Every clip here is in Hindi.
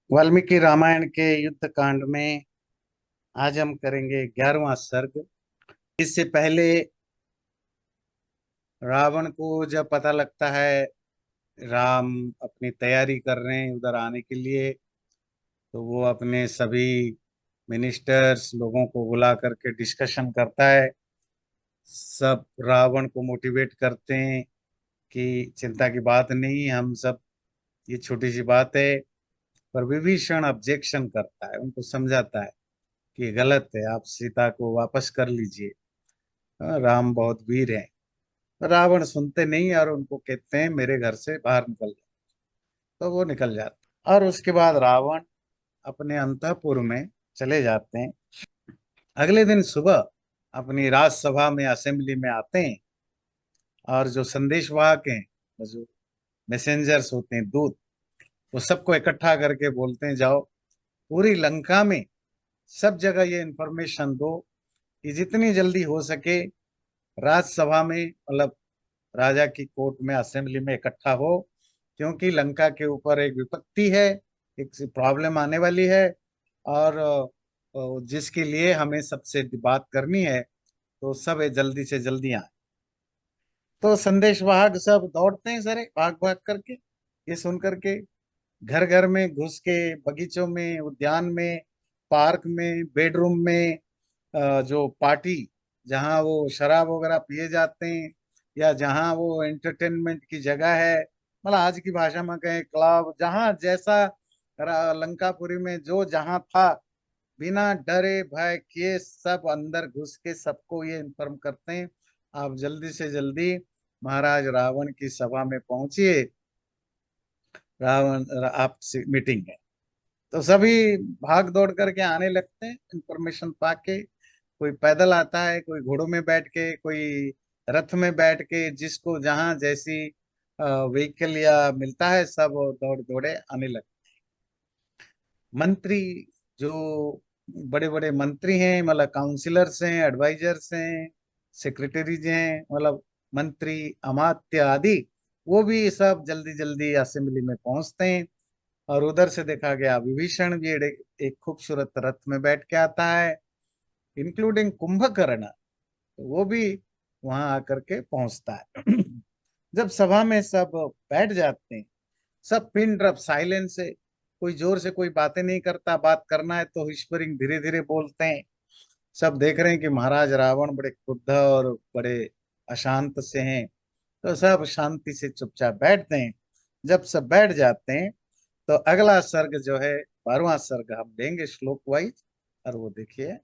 वाल्मीकि रामायण के युद्ध कांड में आज हम करेंगे 11वां सर्ग। इससे पहले रावण को जब पता लगता है राम अपनी तैयारी कर रहे हैं उधर आने के लिए, तो वो अपने सभी मिनिस्टर्स लोगों को बुला करके डिस्कशन करता है। सब रावण को मोटिवेट करते हैं कि चिंता की बात नहीं, हम सब, ये छोटी सी बात है। पर विभीषण ऑब्जेक्शन करता है, उनको समझाता है कि ये गलत है, आप सीता को वापस कर लीजिए। राम बहुत वीर हैं। रावण सुनते नहीं और उनको कहते हैं मेरे घर से बाहर निकल जाओ। तो वो निकल जाते और उसके बाद रावण अपने अंतःपुर में चले जाते हैं। अगले दिन सुबह अपनी राजसभा में, असेंबली में आते हैं और जो संदेशवाहक हैं, जो मैसेंजर्स होते हैं, दूत, वो सबको इकट्ठा करके बोलते हैं जाओ पूरी लंका में सब जगह ये इंफॉर्मेशन दो कि जितनी जल्दी हो सके राजसभा में, मतलब राजा की कोर्ट में, असेंबली में इकट्ठा हो, क्योंकि लंका के ऊपर एक विपत्ति है, एक प्रॉब्लम आने वाली है। और जिसके लिए हमें सबसे बात करनी है, तो सब जल्दी से जल्दी आए। तो संदेशवाहक सब दौड़ते हैं सरे, भाग भाग करके, ये सुन करके घर घर में घुस के, बगीचों में, उद्यान में, पार्क में, बेडरूम में, जो पार्टी, जहाँ वो शराब वगैरह पिए जाते हैं, या जहाँ वो एंटरटेनमेंट की जगह है, मतलब आज की भाषा में कहें क्लब, जहाँ जैसा लंकापुरी में जो जहाँ था, बिना डरे भय किए सब अंदर घुस के सबको ये इन्फॉर्म करते हैं आप जल्दी से जल्दी महाराज रावण की सभा में पहुंचिए, रावण आपसे मीटिंग है। तो सभी भाग दौड़ करके आने लगते हैं इंफॉर्मेशन पाके। कोई पैदल आता है, कोई घोड़ों में बैठ के, कोई रथ में बैठ के, जिसको जहां जैसी व्हीकल या मिलता है, सब दौड़ दौड़े आने लगते। मंत्री, जो बड़े बड़े मंत्री हैं, मतलब काउंसिलर्स हैं, एडवाइजर्स हैं, सेक्रेटरीज हैं, मतलब मंत्री, अमात्य आदि, वो भी सब जल्दी जल्दी असेंबली में पहुंचते हैं। और उधर से देखा गया विभीषण भी एक खूबसूरत रथ में बैठ के आता है, इंक्लूडिंग कुंभकर्ण, तो वो भी वहां आकर के पहुंचता है। जब सभा में सब बैठ जाते हैं, सब पिन ड्रॉप साइलेंस है, कोई जोर से कोई बातें नहीं करता, बात करना है तो विस्परिंग धीरे धीरे बोलते हैं। सब देख रहे हैं कि महाराज रावण बड़े क्रुद्ध और बड़े अशांत से हैं, तो सब शांति से चुपचाप बैठते हैं। जब सब बैठ जाते हैं, तो अगला सर्ग जो है, 12वां सर्ग हम लेंगे श्लोक वाइज। और वो देखिए,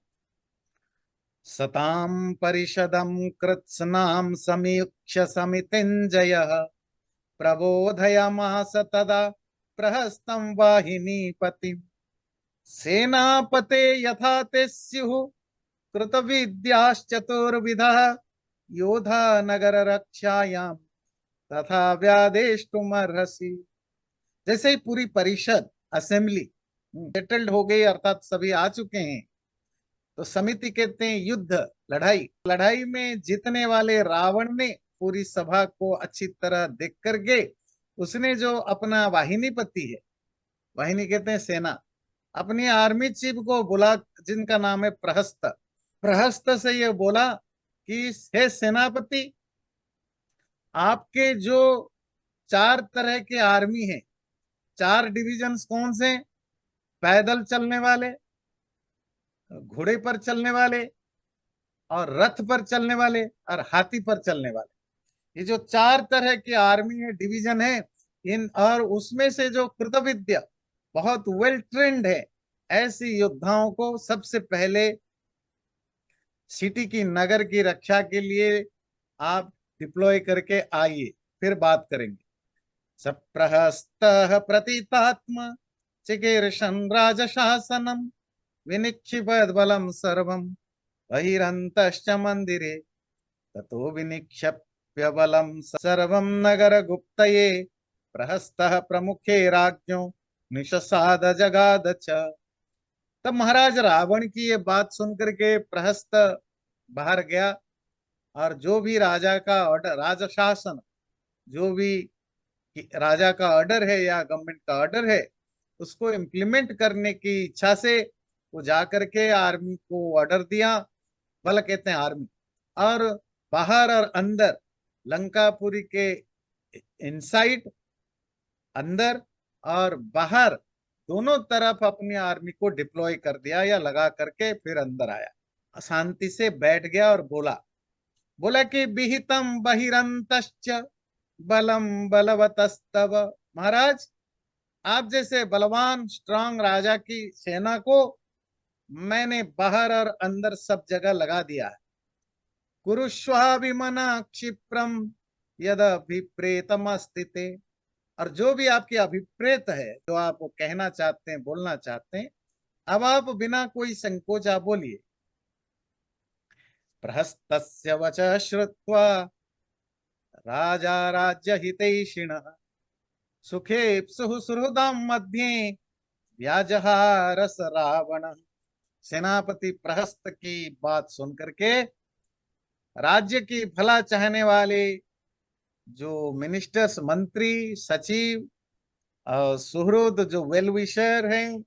सताम परिषदम कृत्स्नाम समीक्ष समितिञ्जयः प्रबोधयामास तदा प्रहस्तं वाहिनीपतिम् सेनापते यथा ते स्युः कृतविद्याश्चतुर्विधः योधा नगर रक्षायां तथा व्यादेष्टुमर्हसि। जैसे ही पूरी परिषद, असेंबली सेटल्ड हो गई, अर्थात सभी आ चुके हैं, तो समिति कहते हैं युद्ध, लड़ाई। लड़ाई में जीतने वाले रावण ने पूरी सभा को अच्छी तरह देख करके, उसने जो अपना वाहिनीपति है, वाहिनी कहते हैं सेना, अपनी आर्मी चीफ को बुला, जिनका नाम है प्रहस्त, प्रहस्त से ये बोला कि हे सेनापति, आपके जो चार तरह के आर्मी है, चार डिविजन्स कौन से? पैदल चलने वाले, घोड़े पर चलने वाले, और रथ पर चलने वाले, और हाथी पर चलने वाले, ये जो चार तरह की आर्मी है, डिवीजन है, इन और उसमें से जो कृतविद्या, बहुत वेल ट्रेंड है, ऐसी योद्धाओं को सबसे पहले सिटी की, नगर की रक्षा के लिए आप डिप्लॉय करके आइए, फिर बात करेंगे। सप्रहस्तः प्रतीतात्मा चिकीर्षन् राजशासनम् विनिक्षिपद बलम सर्वम बहिरन्तश्च मंदिरे ततो विनिक्षिप्य बलम सर्वं नगर गुप्तये प्रहस्तः प्रमुखे राज्ञो निशसाद जगाद च। तब महाराज रावण की ये बात सुनकर के प्रहस्त बाहर गया, और जो भी राजा का ऑर्डर, राजशासन, जो भी राजा का ऑर्डर है या गवर्नमेंट का ऑर्डर है, उसको इम्प्लीमेंट करने की इच्छा से वो जा करके आर्मी को ऑर्डर दिया, भला कहते हैं आर्मी, और बाहर और अंदर लंकापुरी के इनसाइड, अंदर और बाहर दोनों तरफ अपनी आर्मी को डिप्लॉय कर दिया या लगा करके फिर अंदर आया, शांति से बैठ गया और बोला, बोला कि विहितम बहिरंतश्च बलम बलवतस्तव। महाराज, आप जैसे बलवान स्ट्रांग राजा की सेना को मैंने बाहर और अंदर सब जगह लगा दिया है। कुरुष्वाभिमना क्षिप्रम यद अभिप्रेतम अस्तिते। और जो भी आपकी अभिप्रेत है, जो आप कहना चाहते हैं, बोलना चाहते हैं, अब आप बिना कोई संकोच आप बोलिए। प्रहस्तस्य वचः श्रुत्वा राजा राज्य हितैषिणः सुखेप्सुः सुहृदं मध्ये व्याजहारस रावण। सेनापति प्रहस्त की बात सुन करके राज्य की भला चाहने वाले जो मिनिस्टर्स, मंत्री, सचिव और सुहृद जो वेल विशर हैं,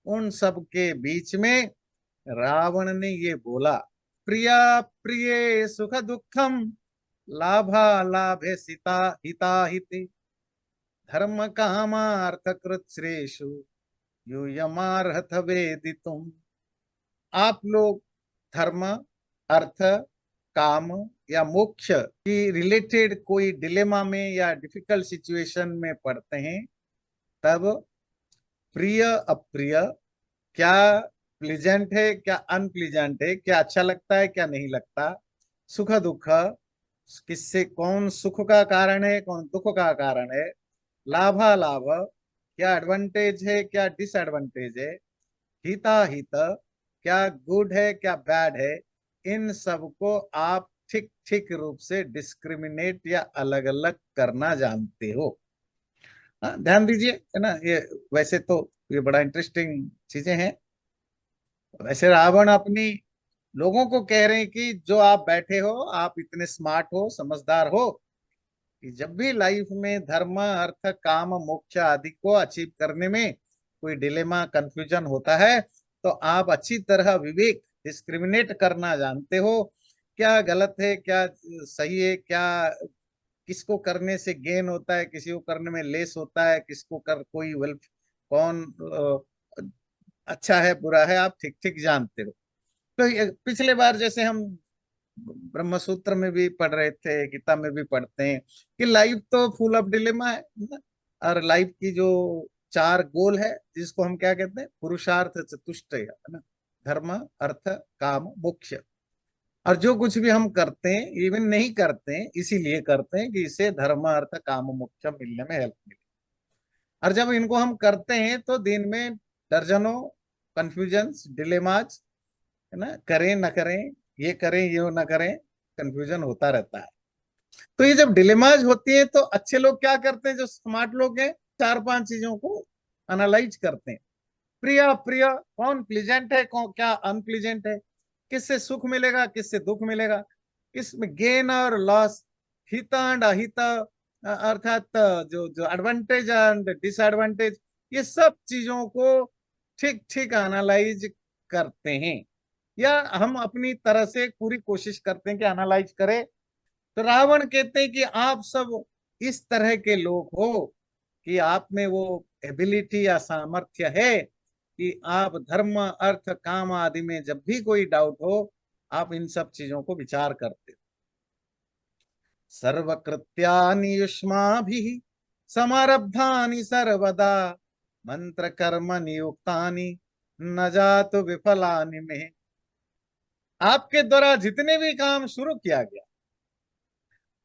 उन सब के बीच में रावण ने ये बोला, प्रिया प्रिय सुख दुखम लाभा लाभे सीता हिता हिते धर्म कामार्थ कृच्छ्रेषु यूयमार्हथ वेदितुम। आप लोग धर्म, अर्थ, काम या मोक्ष की रिलेटेड कोई डिलेमा में या डिफिकल्ट सिचुएशन में पड़ते हैं, तब प्रिय अप्रिय, क्या प्लीजेंट है क्या अनप्लीजेंट है, क्या अच्छा लगता है क्या नहीं लगता, सुख दुख, किससे कौन सुख का कारण है कौन दुख का कारण है, लाभा लाभ, क्या एडवांटेज है क्या डिसएडवांटेज है, हिता हित, क्या गुड है क्या बैड है, इन सब को आप ठीक ठीक रूप से डिस्क्रिमिनेट या अलग अलग करना जानते हो। हाँ, ध्यान दीजिए, है ना ये। वैसे तो ये बड़ा इंटरेस्टिंग चीजें हैं। वैसे रावण अपनी लोगों को कह रहे हैं कि जो आप बैठे हो, आप इतने स्मार्ट हो, समझदार हो, कि जब भी लाइफ में धर्म, अर्थ, काम, मोक्ष आदि को अचीव करने में कोई डिलेमा, कंफ्यूजन होता है, तो आप अच्छी तरह विवेक, डिस्क्रिमिनेट करना जानते हो, क्या गलत है क्या सही है, क्या किसको करने से गेन होता है, किसी को करने में लेस होता है, किसको कर कोई वेल्थ, कौन अच्छा है बुरा है, आप ठीक ठीक जानते हो। तो पिछले बार जैसे हम ब्रह्म सूत्र में भी पढ़ रहे थे, गीता में भी पढ़ते हैं कि लाइफ तो फुल ऑफ डिलेमा है ना? और लाइफ की जो चार गोल है, जिसको हम क्या कहते हैं, पुरुषार्थ चतुष्टय, है ना? धर्म, अर्थ, काम, मोक्ष। और जो कुछ भी हम करते हैं, इवन नहीं करते हैं, इसीलिए करते हैं कि इसे धर्म, अर्थ, काम, मोक्ष मिलने में हेल्प मिले। और जब इनको हम करते हैं तो दिन में दर्जनों कंफ्यूजन्स, डिलेमाज, है ना, करें न करें, ये करें ये न करें, कंफ्यूजन होता रहता है। तो ये जब डिलेमाज होती है तो अच्छे लोग क्या करते हैं, जो स्मार्ट लोग हैं, चार पांच चीजों को एनालाइज करते हैं। प्रिय प्रिय, कौन प्लीजेंट है कौन क्या अनप्लीजेंट है, किससे सुख मिलेगा किससे दुख मिलेगा, किसमें गेन और लॉस, हित एंड अहित, अर्थात जो जो एडवांटेज एंड डिसएडवांटेज, ये सब चीजों को ठीक ठीक एनालाइज करते हैं, या हम अपनी तरह से पूरी कोशिश करते हैं कि एनालाइज करें। तो रावण कहते हैं कि आप सब इस तरह के लोग हो कि आप में वो एबिलिटी या सामर्थ्य है कि आप धर्म, अर्थ, काम आदि में जब भी कोई डाउट हो, आप इन सब चीजों को विचार करते हो। सर्वकृत्यानि युष्माभिः समारब्धानि सर्वदा मंत्र कर्म नियुक्तानि न जातु विफलानि में। आपके द्वारा जितने भी काम शुरू किया गया,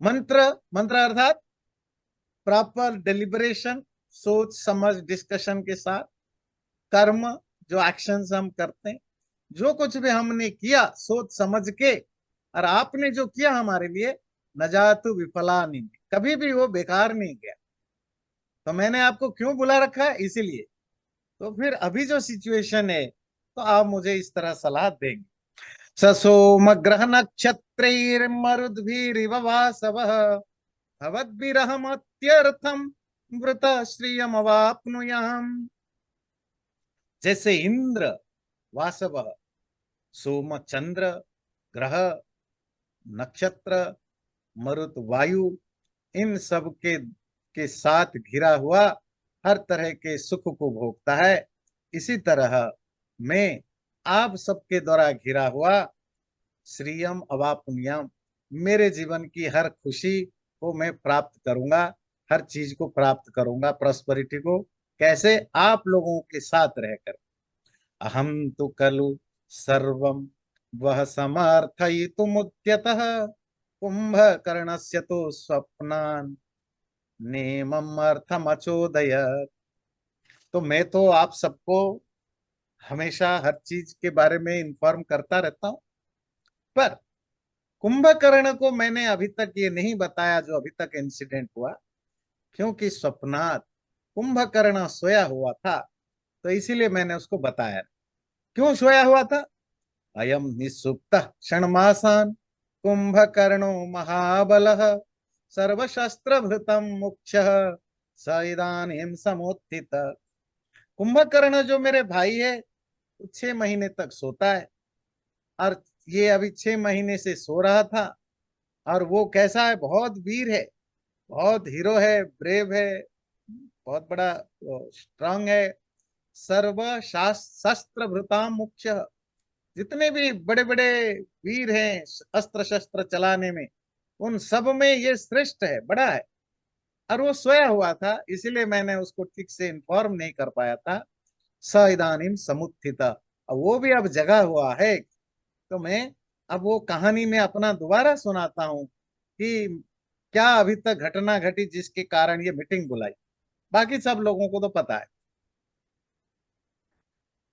मंत्र, मंत्र अर्थात प्रॉपर डिलिब्रेशन, सोच समझ डिस्कशन के साथ, कर्म, जो एक्शंस हम करते हैं, जो कुछ भी हमने किया सोच समझ के, और आपने जो किया हमारे लिए, नजातु विफला नहीं, कभी भी वो बेकार नहीं गया। तो मैंने आपको क्यों बुला रखा है, इसीलिए। तो फिर अभी जो सिचुएशन है, तो आप मुझे इस तरह सलाह देंगे। ससोम ग्रह नक्षत्रैर्मरुद्भिरिव वासवः भवद्भिरहमत्यर्थं मृत श्रियमवाप्नुयाम्। जैसे इंद्र वासव, सोम चंद्र, ग्रह, नक्षत्र, मरुत वायु, इन सब के साथ घिरा हुआ हर तरह के सुख को भोगता है, इसी तरह मैं आप सबके द्वारा घिरा हुआ श्रियम अवाप्नुयाम, मेरे जीवन की हर खुशी को मैं प्राप्त करूंगा, हर चीज को प्राप्त करूंगा, प्रॉस्पेरिटी को। कैसे? आप लोगों के साथ रहकर। अहम तो खलु सर्वम वह समर्थयितुमुद्यतः कुंभकर्णस्य तो स्वप्नान् नेमम अर्थमचोदयत्। तो मैं तो आप सबको हमेशा हर चीज के बारे में इन्फॉर्म करता रहता हूं, पर कुंभकर्ण को मैंने अभी तक ये नहीं बताया जो अभी तक इंसिडेंट हुआ, क्योंकि स्वप्नात् कुंभकर्ण सोया हुआ था, तो इसीलिए मैंने उसको बताया। क्यों सोया हुआ था? अयम निसुप्त क्षणमासान कुंभकर्णो महाबलः सर्वशस्त्रभृतम मुख्य स इदानीं समुत्थित। कुंभकर्ण जो मेरे भाई है, वो 6 महीने तक सोता है, और ये अभी 6 महीने से सो रहा था। और वो कैसा है? बहुत वीर है, बहुत हीरो है, ब्रेव है, बहुत बड़ा स्ट्रांग है। सर्व शस्त्र भृताम मुख्य, जितने भी बड़े बड़े वीर हैं अस्त्र शस्त्र चलाने में, उन सब में ये श्रेष्ठ है, बड़ा है। और वो सोया हुआ था, इसीलिए मैंने उसको ठीक से इन्फॉर्म नहीं कर पाया था। स इदानीम समुत्थित, अब वो भी अब जगा हुआ है। तो मैं अब वो कहानी में अपना दोबारा सुनाता हूँ कि क्या अभी तक घटना घटी जिसके कारण ये मीटिंग बुलाई। बाकी सब लोगों को तो पता है।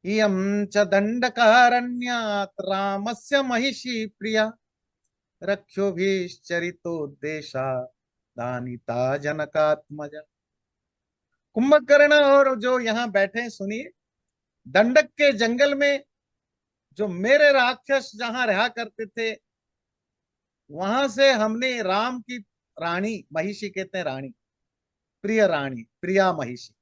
इयं च दंडकारण्यात् रामस्य महिषी प्रिया रक्षोभिश्चरितोद्देशा दानिता जनकात्मजा। कुंभकर्ण और जो यहाँ बैठे हैं, सुनिए। दंडक के जंगल में जो मेरे राक्षस जहां रहा करते थे, वहां से हमने राम की रानी, महिषी कहते हैं रानी, प्रिय रानी, प्रिया महिषी,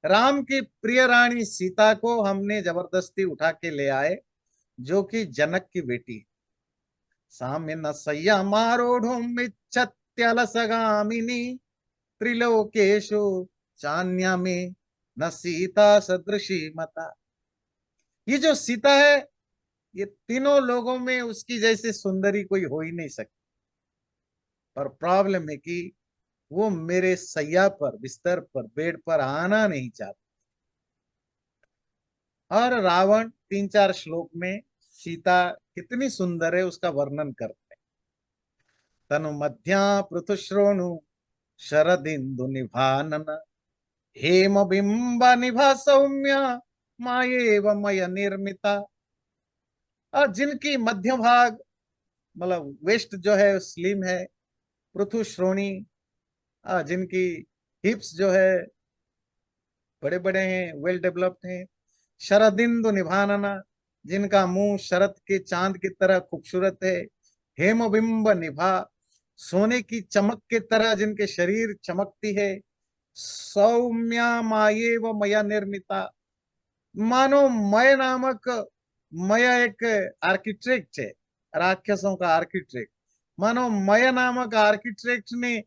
राम की प्रिय रानी सीता को हमने जबरदस्ती उठा के ले आए, जो कि जनक की बेटी है। साम्य न संयमारूढ़ुम इच्छत्यलसगामिनी त्रिलोकेशु चान्या में न सीता सदृशी मता। ये जो सीता है, ये तीनों लोगों में उसकी जैसे सुंदरी कोई हो ही नहीं सकती। पर प्रॉब्लम है कि वो मेरे सैया पर, बिस्तर पर, बेड पर आना नहीं चाहता। और रावण 3-4 श्लोक में सीता कितनी सुंदर है उसका वर्णन करते हैं। तनु मध्या पृथुश्रोणु शरदिंदु निभानन हेम बिंब निभा सौम्य मायेव मय निर्मिता। और जिनकी मध्य भाग, मतलब वेस्ट जो है स्लिम है, पृथु श्रोणी, जिनकी हिप्स जो है बड़े बड़े हैं, वेल डेवलप्ड हैं। शरदिंदु निभानना, जिनका मुंह शरद के चांद की तरह खूबसूरत है। हेमबिंब निभा, सोने की चमक के तरह जिनके शरीर चमकती है। सौम्या माये व मया निर्मिता, मानो मय नामक, मय एक आर्किटेक्ट है, राक्षसों का आर्किटेक्ट। मानो मय नामक आर्किटेक्ट ने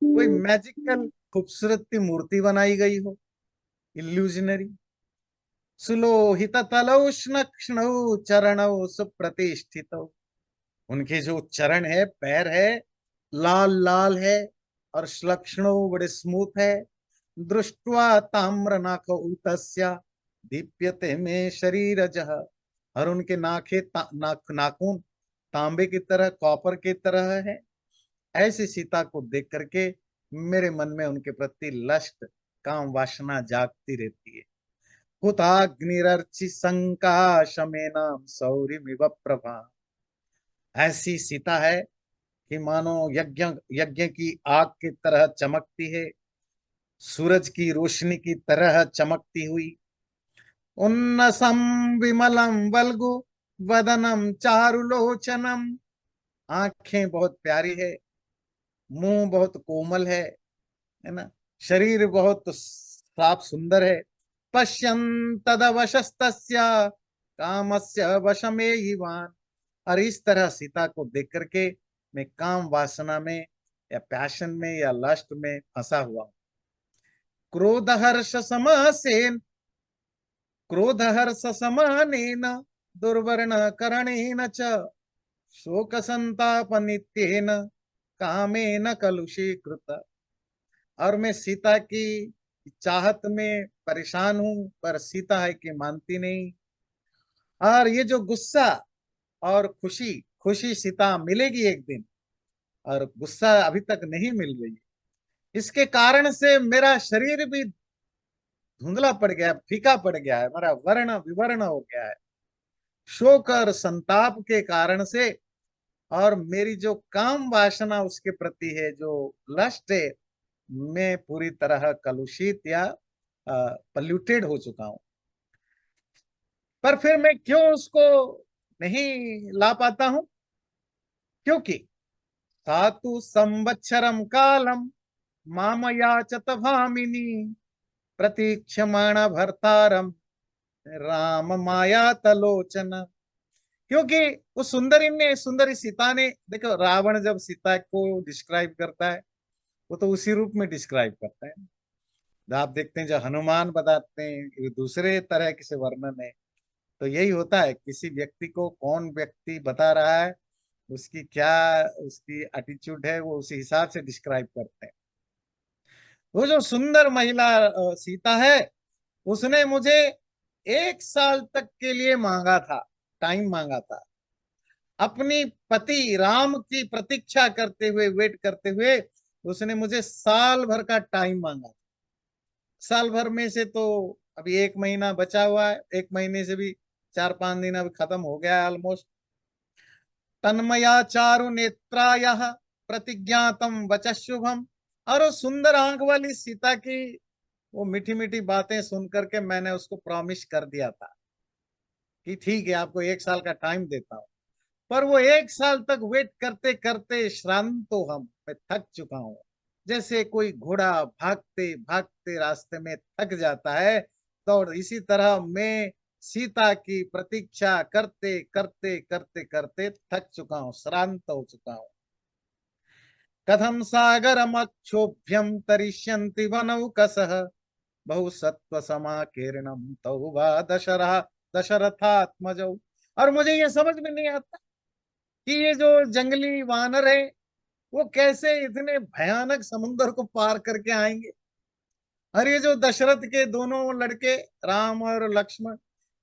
कोई मैजिकल खूबसूरत मूर्ति बनाई गई हो, इल्यूजनरी। सुलोहित तलौष्णक्ष्णौ चरणौ सुप्रतिष्ठितौ, उनके जो चरण है, पैर है, लाल लाल है, और श्लक्ष्णौ बड़े स्मूथ है। दृष्ट्वा ताम्र नाक उतस्या दीप्यते में शरीरजः, और उनके नाखून तांबे की तरह, कॉपर की तरह है। ऐसी सीता को देख करके मेरे मन में उनके प्रति लस्ट, काम वासना जागती रहती है। हुताग्निरर्चि संकाशमेनाम सौरिमिव प्रभा, ऐसी सीता है कि मानो यज्ञ यज्ञ की आग की तरह चमकती है, सूरज की रोशनी की तरह चमकती हुई। उन्नसम विमलम वल्गु वदनम चारुलोचनम, आंखें बहुत प्यारी है, मुंह बहुत कोमल है ना, शरीर बहुत साफ सुंदर है। पश्यन् तदवशस्तस्य कामस्य वशमेहिवान्। और इस तरह सीता को देख करके मैं काम वासना में या पैशन में या लस्ट में फंसा हुआ हूं। क्रोधहर्ष समसेन क्रोधहर्ष समानेन दुर्वर्ण करणेन च शोक संताप नित्येन कामेन कलुषीकृत। और मैं सीता की चाहत में परेशान हूं, पर सीता है कि मानती नहीं। और ये जो गुस्सा और खुशी, खुशी सीता मिलेगी एक दिन, और गुस्सा अभी तक नहीं मिल रही, इसके कारण से मेरा शरीर भी धुंधला पड़ गया, फीका पड़ गया है, मेरा वर्ण विवर्ण हो गया है शोक और संताप के कारण से। और मेरी जो काम वासना उसके प्रति है, जो लस्ट है, मैं पूरी तरह कलुषित या पल्यूटेड हो चुका हूं। पर फिर मैं क्यों उसको नहीं ला पाता हूं? क्योंकि सातु संवत्सरम कालम मामयाचत भामिनी प्रतीक्षमाण भर्तारम राम माया तलोचन। क्योंकि उस सुंदरी ने, सुंदरी सीता ने, देखो रावण जब सीता को डिस्क्राइब करता है, वो तो उसी रूप में डिस्क्राइब करता है। आप देखते हैं जो हनुमान बताते हैं, ये दूसरे तरह के से वर्णन है। तो यही होता है, किसी व्यक्ति को कौन व्यक्ति बता रहा है, उसकी क्या उसकी एटीट्यूड है, वो उसी हिसाब से डिस्क्राइब करते हैं। वो जो सुंदर महिला सीता है, उसने मुझे 1 साल तक के लिए मांगा था, टाइम मांगा था। अपनी पति राम की प्रतीक्षा करते हुए, वेट करते हुए, उसने मुझे साल भर का टाइम मांगा। साल भर में से तो अभी 1 महीना बचा हुआ है, 1 महीने से भी 4-5 दिन अभी खत्म हो गया है ऑलमोस्ट। तन्मया चारु नेत्राय प्रतिज्ञातम वच शुभम। और वो सुंदर आंख वाली सीता की वो मीठी मीठी बातें सुन करके मैंने उसको प्रॉमिस कर दिया था कि ठीक है, आपको 1 साल का टाइम देता हूँ। पर वो 1 साल तक वेट करते करते श्रांत तो मैं थक चुका हूँ। जैसे कोई घोड़ा भागते भागते रास्ते में थक जाता है, तो इसी तरह मैं सीता की प्रतीक्षा करते करते करते करते थक चुका हूँ, श्रांत हो चुका हूँ। कथम सागरमक्षोभ्यम तरिष्यन्ति वनौकसः बहु सत्व समाकीर्णम तौ वा दशरथात्मजौ। और मुझे ये समझ में नहीं आता कि ये जो जंगली वानर है, वो कैसे इतने भयानक समुद्र को पार करके आएंगे। और ये जो दशरथ के दोनों लड़के राम और लक्ष्मण,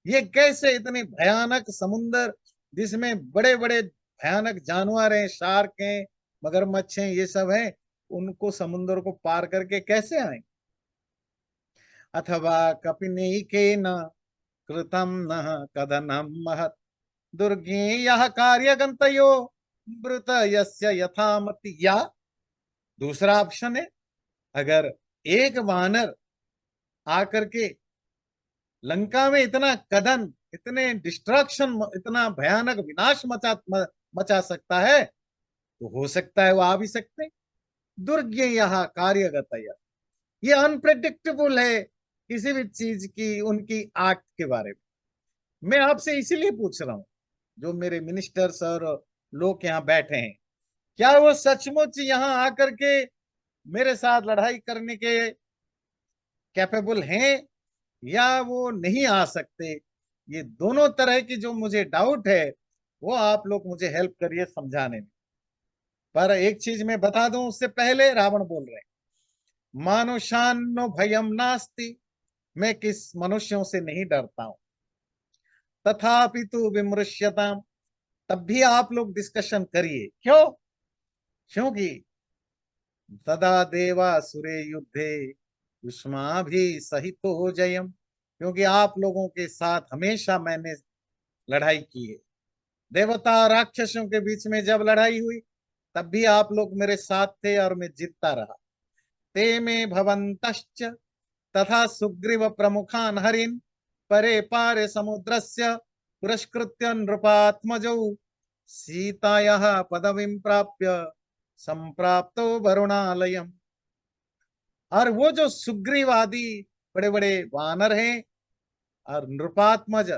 ये कैसे इतने भयानक समुद्र, जिसमें बड़े बड़े भयानक जानवर हैं, शार्क हैं, मगरमच्छ हैं, ये सब हैं, उनको समुद्र को पार करके कैसे आए? अथवा कपिनेकेन कृतम न कदनम महत् दुर्गेयः कार्यगंतयो मृत यस्य यथामति। या दूसरा ऑप्शन है, अगर एक वानर आकर के लंका में इतना कदन, इतने डिस्ट्रक्शन, इतना भयानक विनाश मचा सकता है, तो हो सकता है वो आ भी सकते। दुर्गेयः कार्यगतय, ये अनप्रेडिक्टेबल है किसी भी चीज की, उनकी एक्ट के बारे में। मैं आपसे इसीलिए पूछ रहा हूं, जो मेरे मिनिस्टर्स और लोग यहाँ बैठे हैं, क्या वो सचमुच यहाँ आकर के मेरे साथ लड़ाई करने के कैपेबल हैं, या वो नहीं आ सकते? ये दोनों तरह की जो मुझे डाउट है, वो आप लोग मुझे हेल्प करिए समझाने में। पर एक चीज मैं बता दूं उससे पहले, रावण बोल रहे हैं मानुषान्नो भयम नास्ति, मैं किस मनुष्यों से नहीं डरता हूं। तथापि तु विमृश्यताम, तब भी आप लोग डिस्कशन करिए। क्यों? क्योंकि तदा देवासुरे युद्धे युष्माभि सहितो जयम, क्योंकि आप लोगों के साथ हमेशा मैंने लड़ाई की है। देवता राक्षसों के बीच में जब लड़ाई हुई, तब भी आप लोग मेरे साथ थे और मैं जीतता रहा। ते में भवन्तश्च तथा सुग्रीव प्रमुखान हरिन परे पारे समुद्रस्य पुरस्कृत्य नृपात्मजौ सीतायाः पदवीं प्राप्य संप्राप्तो वरुणालयम। और वो जो सुग्रीव आदि बड़े बड़े वानर हैं, और नृपात्मज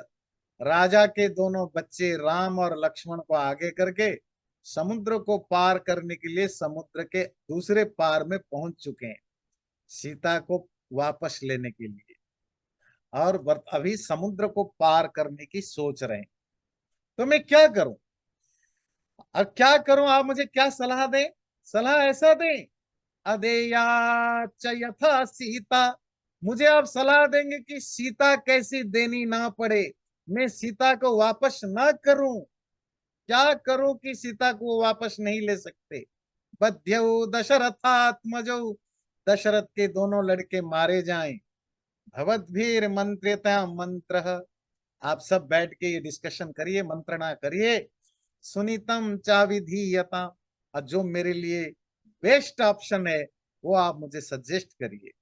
राजा के दोनों बच्चे राम और लक्ष्मण को आगे करके समुद्र को पार करने के लिए समुद्र के दूसरे पार में पहुंच चुके हैं, सीता को वापस लेने के लिए, और अभी समुद्र को पार करने की सोच रहे हैं। तो मैं क्या करूं? अब क्या करूं? आप मुझे क्या सलाह दें? सलाह ऐसा दें, अदेया च यथा सीता, मुझे आप सलाह देंगे कि सीता कैसी देनी ना पड़े, मैं सीता को वापस ना करूं। क्या करूं कि सीता को वापस नहीं ले सकते? बध्यौ दशरथात्मजौ, दशरथ के दोनों लड़के मारे जाएं। भवद्भिर मंत्रिता मंत्र, आप सब बैठ के ये डिस्कशन करिए, मंत्रणा करिए। सुनीतम चा विधीयता, और जो मेरे लिए बेस्ट ऑप्शन है वो आप मुझे सजेस्ट करिए।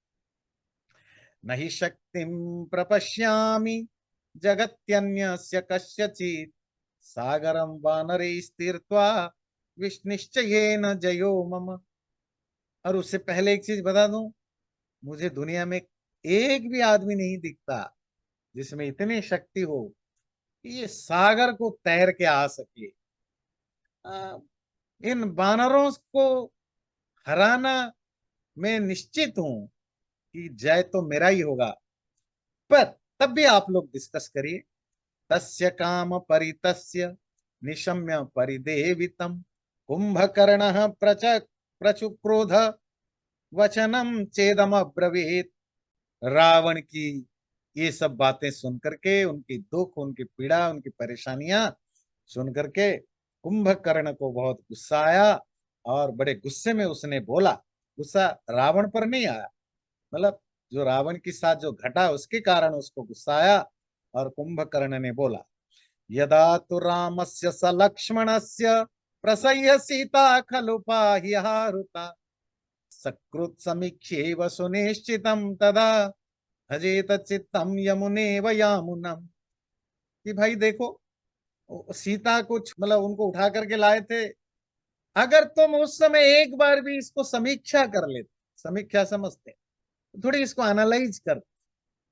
नहीं शक्तिम प्रपश्यामि जगत्यन्यस्य कस्यचित्, सागरम वानरे स्थित्वा विश्निश्चयेन जयो मम। और उससे पहले एक चीज बता दूं, मुझे दुनिया में एक भी आदमी नहीं दिखता जिसमें इतनी शक्ति हो कि ये सागर को तैर के आ सके। आ, इन बानरों को हराना मैं निश्चित हूं कि जय तो मेरा ही होगा। पर तब भी आप लोग डिस्कस करिए। तस्य काम परितस्य निशम्य परिदेवितम, कुंभकर्ण प्रचुक्रोध वचनम चेदम अब्रवीत। रावण की ये सब बातें सुन करके, उनकी दुख, उनकी पीड़ा, उनकी परेशानियां सुन करके कुंभकर्ण को बहुत गुस्सा आया, और बड़े गुस्से में उसने बोला। गुस्सा रावण पर नहीं आया, मतलब जो रावण के साथ जो घटा उसके कारण उसको गुस्सा आया। और कुंभकर्ण ने बोला, यदा तो रामस्य स लक्ष्मणस्य प्रसह्य सीता खलु पाहिहारुता, सकृत समीक्ष्यैव सुनिश्चितं तदा भजेत चित्तम यमुने व यामुनम। कि भाई देखो, सीता को मतलब उनको उठा करके लाए थे, अगर तुम उस समय एक बार भी इसको समीक्षा कर लेते, समीक्षा समझते, थोड़ी इसको एनालाइज कर,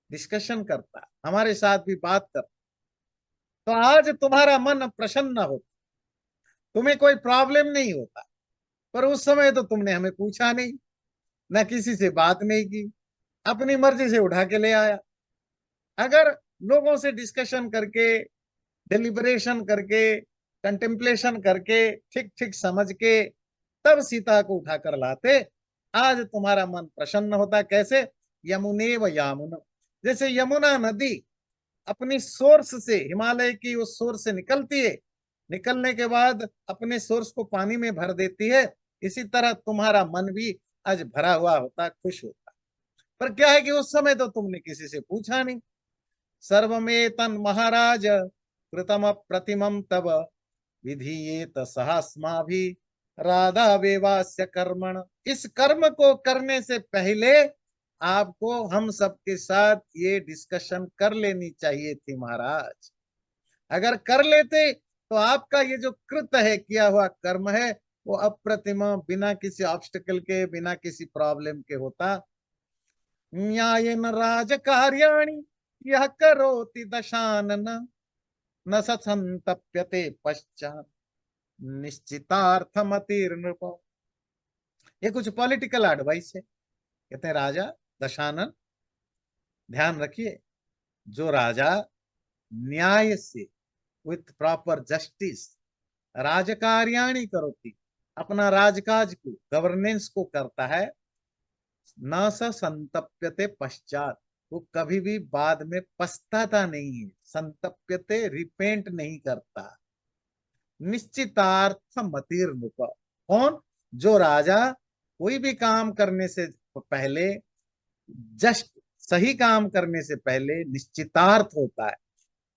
डिस्कशन करता, हमारे साथ भी बात कर, तो आज तुम्हारा मन प्रसन्न होता, तुम्हें कोई प्रॉब्लम नहीं होता। पर उस समय तो तुमने हमें पूछा नहीं, ना किसी से बात नहीं की, अपनी मर्जी से उठा के ले आया। अगर लोगों से डिस्कशन करके, डिलिबरेशन करके, कंटेम्पलेशन करके, ठीक ठीक समझ के तब सीता को उठा कर लाते, आज तुम्हारा मन प्रसन्न होता। कैसे? यमुने व यामुन, जैसे यमुना नदी अपनी सोर्स से, हिमालय की उस सोर्स से निकलती है, निकलने के बाद अपने सोर्स को पानी में भर देती है, इसी तरह तुम्हारा मन भी आज भरा हुआ होता, खुश होता। पर क्या है कि उस समय तो तुमने किसी से पूछा नहीं। सर्वमेतन महाराज कृतम प्रतिमम तब विधीयेत सहस्माभि राधा वेवास्य कर्मण, इस कर्म को करने से पहले आपको हम सबके साथ ये डिस्कशन कर लेनी चाहिए थी महाराज। अगर कर लेते तो आपका ये जो कृत है, किया हुआ कर्म है, वो अप्रतिम, बिना किसी ऑब्स्टिकल के, बिना किसी प्रॉब्लम के होता। न्यायेन राजकार्याणि यह करोति दशानन, न स संतप्यते पश्चात निश्चितार्थमतिर्नृप। ये कुछ पॉलिटिकल एडवाइस है। कहते हैं राजा दशानन, ध्यान रखिए, जो राजा न्याय से, विथ प्रॉपर जस्टिस, राजकार्याणि करोति, अपना राजकाज को, गवर्नेंस को करता है, न स संतप्यते पश्चात, वो कभी भी बाद में पछताता नहीं है। संतप्यते, रिपेंट नहीं करता। निश्चितार्थ मतिर्नुप, कौन? जो राजा कोई भी काम करने से पहले, जस्ट सही काम करने से पहले निश्चितार्थ होता है,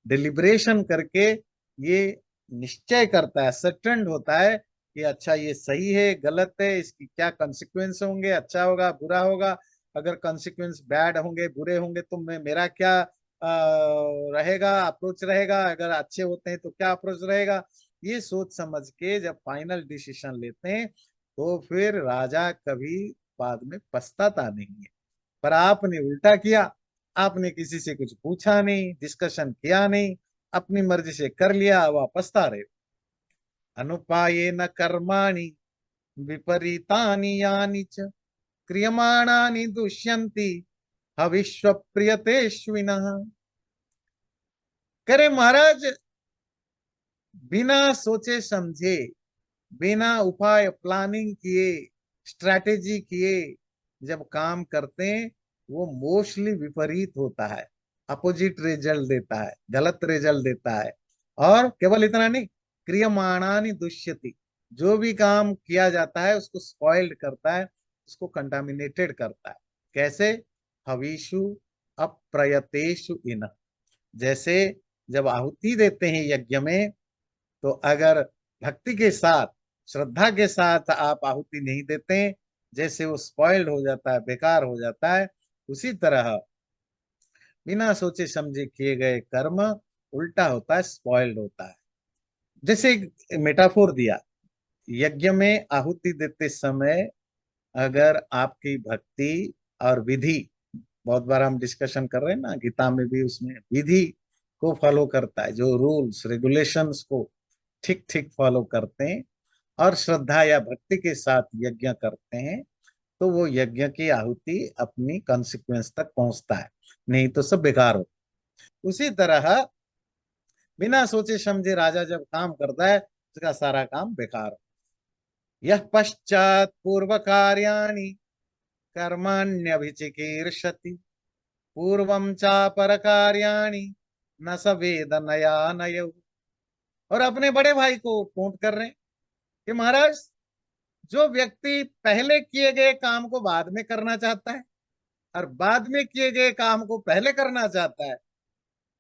डिलिब्रेशन करके ये निश्चय करता है, सर्टेन होता है कि अच्छा ये सही है, गलत है, इसकी क्या कॉन्सिक्वेंस होंगे, अच्छा होगा, बुरा होगा। अगर कॉन्सिक्वेंस बैड होंगे, बुरे होंगे, तो मैं, मेरा क्या रहेगा, अप्रोच रहेगा, अगर अच्छे होते हैं तो क्या अप्रोच रहेगा। ये सोच समझ के जब फाइनल डिसीजन लेते हैं तो फिर राजा कभी बाद में पछताता नहीं है। पर आपने उल्टा किया, आपने किसी से कुछ पूछा नहीं, डिस्कशन किया नहीं, अपनी मर्जी से कर लिया, वह पछता रहे। अनुपायेन कर्माणि विपरीतानि यानि च क्रियमाणानि दुष्यन्ति हविष्व प्रियतेष्विनः। करे महाराज, बिना सोचे समझे, बिना उपाय प्लानिंग किए, स्ट्रैटेजी किए जब काम करते हैं, वो मोस्टली विपरीत होता है, अपोजिट रिजल्ट देता है, गलत रिजल्ट देता है। और केवल इतना नहीं, क्रियमाणानि दुष्यति, जो भी काम किया जाता है उसको स्पॉइल्ड करता है, उसको कंटामिनेटेड करता है। कैसे? हविषु अप्रयतेषु इन, जैसे जब आहुति देते हैं यज्ञ में, तो अगर भक्ति के साथ, श्रद्धा के साथ आप आहुति नहीं देते, जैसे वो स्पॉइल्ड हो जाता है, बेकार हो जाता है। उसी तरह बिना सोचे समझे किए गए कर्म उल्टा होता है, स्पॉइल्ड होता है। जैसे एक मेटाफोर दिया, यज्ञ में आहुति देते समय अगर आपकी भक्ति और विधि, बहुत बार हम डिस्कशन कर रहे हैं ना, गीता में भी उसमें विधि को फॉलो करता है, जो रूल्स रेगुलेशंस को ठीक ठीक फॉलो करते हैं और श्रद्धा या भक्ति के साथ यज्ञ करते हैं, तो वो यज्ञ की आहुति अपनी कॉन्सिक्वेंस तक पहुंचता है, नहीं तो सब बेकार हो। उसी तरह बिना सोचे समझे राजा जब काम करता है, उसका सारा काम बेकार हो। यह पश्चात पूर्व कार्याणि कर्माण्यभिचिकीर्षति पूर्वम चापर कार्याणि न स वेद नया नयौ। और अपने बड़े भाई को कोट कर रहे हैं कि महाराज, जो व्यक्ति पहले किए गए काम को बाद में करना चाहता है और बाद में किए गए काम को पहले करना चाहता है,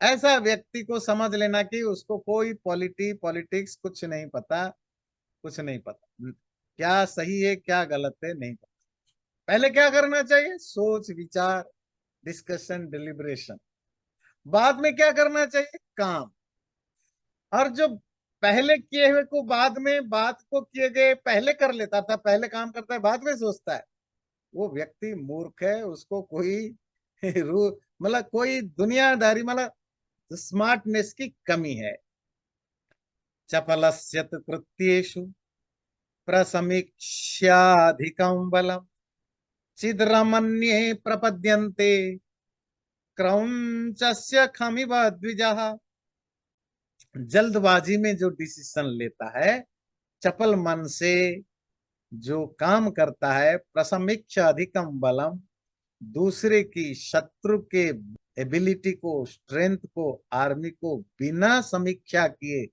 ऐसा व्यक्ति को समझ लेना कि उसको कोई पॉलिटिक्स कुछ नहीं पता, कुछ नहीं पता, क्या सही है क्या गलत है नहीं पता। पहले क्या करना चाहिए? सोच विचार, डिस्कशन, डिलिब्रेशन। बाद में क्या करना चाहिए? काम। और जो पहले किए हुए को बाद में, बात को किए गए पहले कर लेता था, पहले काम करता है बाद में सोचता है, वो व्यक्ति मूर्ख है। उसको कोई रू मतलब कोई दुनियादारी, मतलब स्मार्टनेस की कमी है। चपलस्य तु कृत्येषु प्रसमीक्ष्याधिकं बलम् चिद्रमन्ये प्रपद्यन्ते क्रौंचस्य खमिव द्विजः। जल्दबाजी में जो डिसीजन लेता है, चपल मन से जो काम करता है, प्रसमीक्ष अधिकम बलम, दूसरे की, शत्रु के एबिलिटी को, स्ट्रेंथ को, आर्मी को बिना समीक्षा किए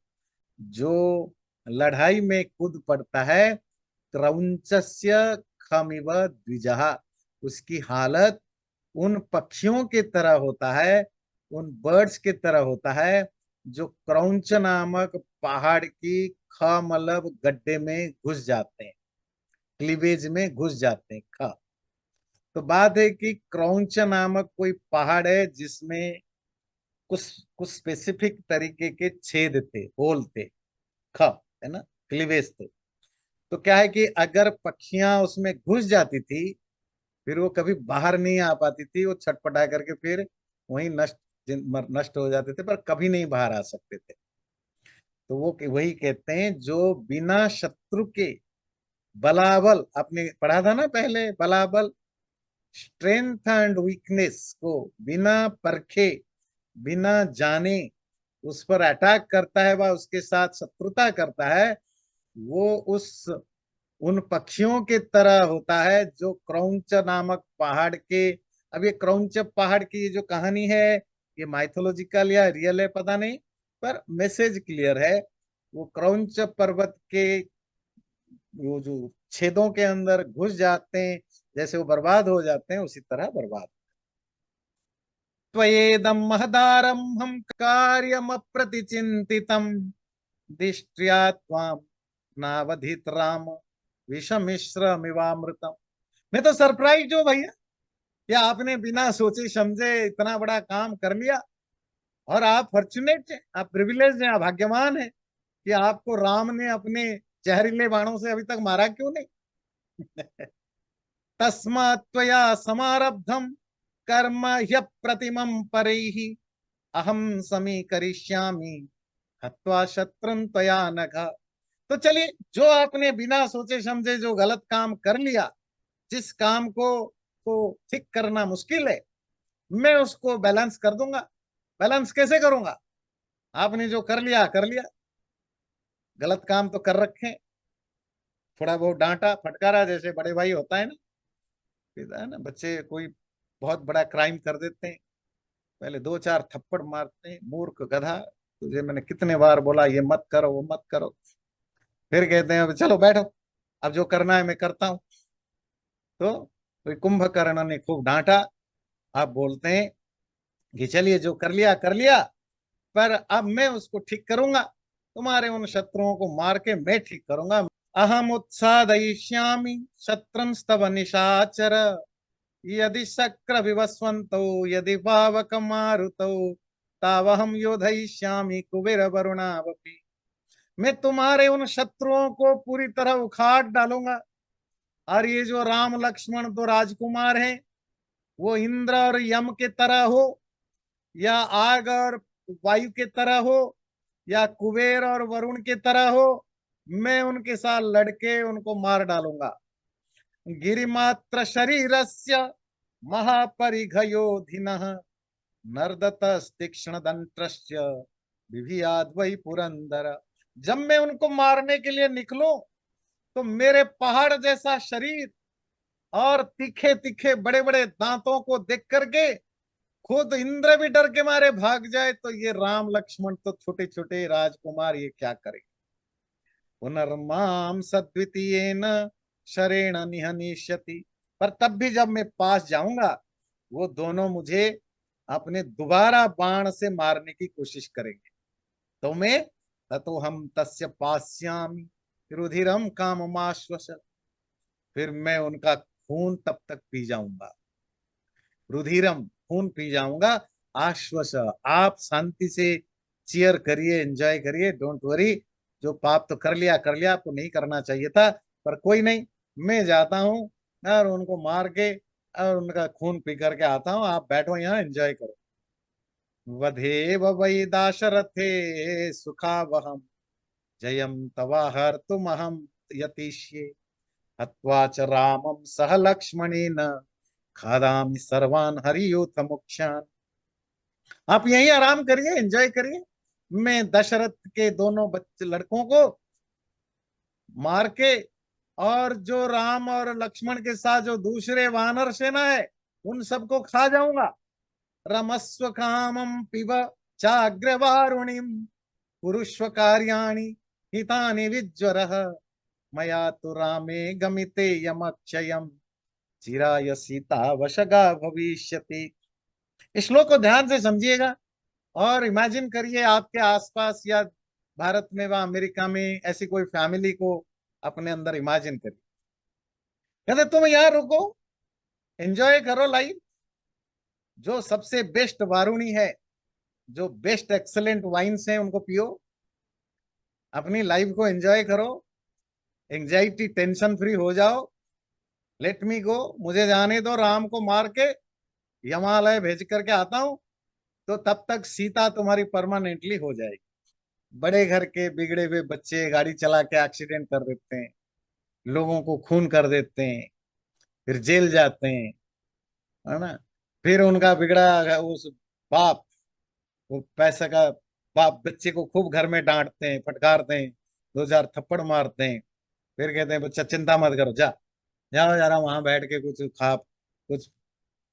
जो लड़ाई में कूद पड़ता है, क्रौंचस्य खमिव द्विजः, उसकी हालत उन पक्षियों की तरह होता है, उन बर्ड्स की तरह होता है जो क्रौंच नामक पहाड़ की ख मतलब गड्ढे में घुस जाते हैं, क्लीवेज में घुस जाते हैं। ख तो बात है कि क्रौंच नामक कोई पहाड़ है जिसमें कुछ कुछ स्पेसिफिक तरीके के छेद थे, होल थे, ख है ना, क्लीवेज थे। तो क्या है कि अगर पक्षियां उसमें घुस जाती थी, फिर वो कभी बाहर नहीं आ पाती थी, वो छटपटा करके फिर वहीं नष्ट हो जाते थे, पर कभी नहीं बाहर आ सकते थे। तो वो वही कहते हैं, जो बिना शत्रु के बलाबल, आपने पढ़ा था ना पहले, बलाबल, स्ट्रेंथ एंड वीकनेस को बिना परखे, बिना जाने उस पर अटैक करता है, वह उसके साथ शत्रुता करता है, वो उस उन पक्षियों के तरह होता है जो क्रौंच नामक पहाड़ के। अब ये क्रौंच पहाड़ की जो कहानी है, ये माइथोलॉजिकल या रियल है पता नहीं, पर मैसेज क्लियर है। वो क्रौंच पर्वत के वो जो छेदों के अंदर घुस जाते हैं, जैसे वो बर्बाद हो जाते हैं, उसी तरह बर्बाद। त्वयेदं महदारम्भं कार्यमप्रतिचिन्तितं दिष्ट्या त्वां नावधित राम विषमिश्रमिवामृतम। मैं तो सरप्राइज हूँ भैया कि आपने बिना सोचे समझे इतना बड़ा काम कर लिया। और आप फॉर्चुनेट हैं, आप प्रिविलेज हैं, आप भाग्यवान हैं कि आपको राम ने अपने जहरीले बाणों से अभी तक मारा क्यों नहीं। तस्मात् त्वया समारब्धम कर्म ह्य प्रतिमं परैः अहम समीकरिष्यामि हत्वा शत्रुं त्वया नघ। तो चलिए, जो आपने बिना सोचे समझे जो गलत काम कर लिया, जिस काम को ठीक करना मुश्किल है, मैं उसको बैलेंस कर दूंगा। बैलेंस कैसे करूंगा? आपने जो कर लिया कर लिया, गलत काम तो कर रखे, थोड़ा बहुत डांटा फटकारा, जैसे बड़े भाई होता है ना, है ना, बच्चे कोई बहुत बड़ा क्राइम कर देते हैं, पहले दो चार थप्पड़ मारते हैं, मूर्ख गधा, तुझे मैंने कितने बार बोला ये मत करो वो मत करो। फिर कहते हैं चलो बैठो, अब जो करना है मैं करता हूँ। तो कोई कुंभकर्ण ने खूब डांटा, आप बोलते हैं कि चलिए जो कर लिया कर लिया, पर अब मैं उसको ठीक करूंगा, तुम्हारे उन शत्रुओं को मार के मैं ठीक करूंगा। अहम उत्सादयिष्यामि शत्रंस्तव निशाचर यदि शक्र विवस्वन्तौ यदि पावक मारुतौ तावहम योधयिष्यामि कुबेर वरुणावपि। मैं तुम्हारे उन शत्रुओं को पूरी तरह उखाड़ डालूंगा। और ये जो राम लक्ष्मण दो राजकुमार हैं, वो इंद्र और यम के तरह हो, या आग और वायु के तरह हो, या कुबेर और वरुण के तरह हो, मैं उनके साथ लड़के उनको मार डालूंगा। गिरिमात्र शरीरस्य महापरिघयोधिनः नर्दतस्तीक्ष्ण दंत्रस्य विभियाद वही पुरंदर। जब मैं उनको मारने के लिए निकलूं, तो मेरे पहाड़ जैसा शरीर और तीखे तीखे बड़े बड़े दांतों को देख करके खुद इंद्र भी डर के मारे भाग जाए, तो ये राम लक्ष्मण तो छोटे छोटे राजकुमार ये क्या करें। पुनर्माम सद्वितीयेन शरेण निहनिष्यति। पर तब भी जब मैं पास जाऊंगा, वो दोनों मुझे अपने दोबारा बाण से मारने की कोशिश करेंगे। तो मैं ततो हम तस्य पास्यामि रुधिरम काममाश्वस। फिर मैं उनका खून तब तक पी जाऊंगा, रुधिरम खून पी जाऊंगा। आश्वस, आप शांति से चीयर करिए, एंजॉय करिए, डोंट वरी। जो पाप तो कर लिया, आपको नहीं करना चाहिए था, पर कोई नहीं, मैं जाता हूँ और उनको मार के और उनका खून पी करके आता हूँ। आप बैठो यहाँ, एंजॉय करो। वधेव वै दाशरथे सुखावहम जयम तवाहर तुम हम यतीष्ये हत्वा च रामम सह लक्ष्मणेन खादामि सर्वान हरियूथ मुख्यान। आप यहीं आराम करिए, एंजॉय करिए। मैं दशरथ के दोनों बच्चे लड़कों को मार के, और जो राम और लक्ष्मण के साथ जो दूसरे वानर सेना है, उन सबको खा जाऊंगा। रमस्व कामम पिब चाग्रवारुणिम पुरुष्व कार्याणि हितानि विज्वरः मया तो रामे गमिते यमक्षयम चिराय सीता वशगा भविष्यति। इस श्लोक को ध्यान से समझिएगा और इमेजिन करिए आपके आसपास या भारत में व अमेरिका में ऐसी कोई फैमिली को अपने अंदर इमेजिन करिए। कहते तुम यहाँ रुको, एंजॉय करो लाइफ। जो सबसे बेस्ट वारुणी है, जो बेस्ट एक्सलेंट वाइन्स हैं, उनको पियो, अपनी लाइफ को एंजॉय करो, एंजाइटी टेंशन फ्री हो जाओ। लेट मी गो, मुझे जाने दो, राम को मार के हिमालय भेज करके आता हूं, तो तब तक सीता तुम्हारी परमानेंटली हो जाएगी। बड़े घर के बिगड़े हुए बच्चे गाड़ी चला के एक्सीडेंट कर देते हैं, लोगों को खून कर देते हैं, फिर जेल जाते हैं, है ना। फिर उनका बिगड़ा उस बाप, वो पैसे का बाप, बच्चे को खूब घर में डांटते हैं, फटकारते हैं, दो चार थप्पड़ मारते हैं। फिर कहते हैं बच्चा चिंता मत करो, जा जाओ जरा वहां बैठ के कुछ खा, कुछ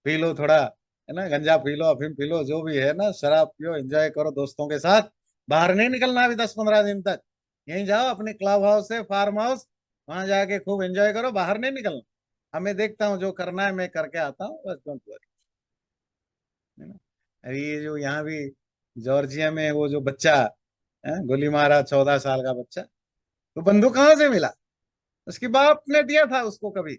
पी लो थोड़ा, है ना, गंजा पी लो, अफीम पी लो, जो भी है ना, शराब पियो, एंजॉय करो दोस्तों के साथ। बाहर नहीं निकलना अभी 10-15 दिन तक, यहीं जाओ अपने क्लब हाउस है, फार्म हाउस, वहां जाके खूब एंजॉय करो, बाहर नहीं निकलना। हमें देखता हूँ जो करना है मैं करके आता हूँ, बस डोंट वरी, है ना। अरे ये जो यहाँ भी जॉर्जिया में वो जो बच्चा गोली मारा, 14 साल का बच्चा, तो बंदूक कहाँ से मिला? उसके बाप ने दिया था उसको कभी,